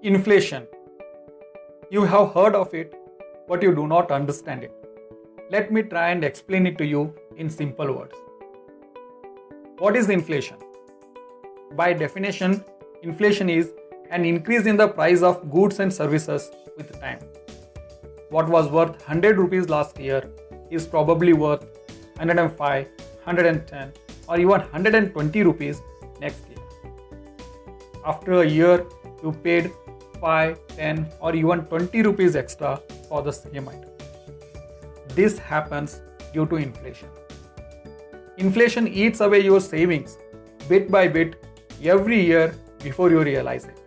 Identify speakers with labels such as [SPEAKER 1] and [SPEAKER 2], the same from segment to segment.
[SPEAKER 1] Inflation. You have heard of it, but you do not understand it. Let me try and explain it to you in simple words. What is inflation? By definition, inflation is an increase in the price of goods and services with time. What was worth 100 rupees last year is probably worth 105, 110 or even 120 rupees next year. After a year, you paid 5, 10 or even 20 rupees extra for the same item. This happens due to inflation. Inflation eats away your savings bit by bit every year before you realize it.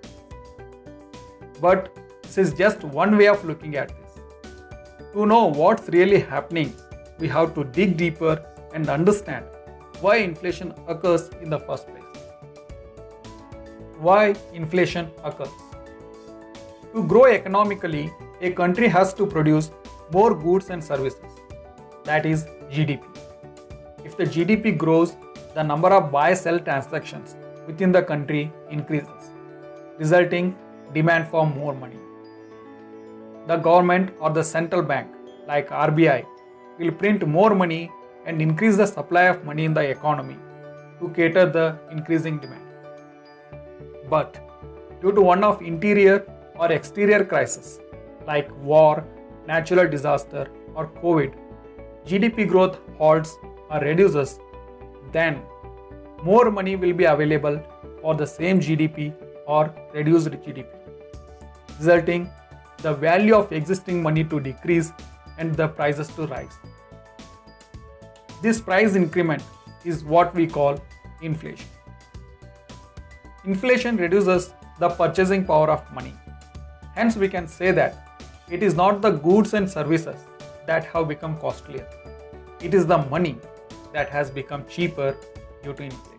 [SPEAKER 1] But this is just one way of looking at this. To know what's really happening, we have to dig deeper and understand why inflation occurs in the first place. Why inflation occurs? To grow economically, a country has to produce more goods and services, that is GDP. If the GDP grows, the number of buy-sell transactions within the country increases, resulting demand for more money. The government or the central bank, like RBI, will print more money and increase the supply of money in the economy to cater the increasing demand. But due to one of interior or exterior crisis like war, natural disaster or COVID, GDP growth halts or reduces, then more money will be available for the same GDP or reduced GDP, resulting the value of existing money to decrease and the prices to rise. This price increment is what we call inflation. Inflation reduces the purchasing power of money. Hence, we can say that it is not the goods and services that have become costlier. It is the money that has become cheaper due to inflation.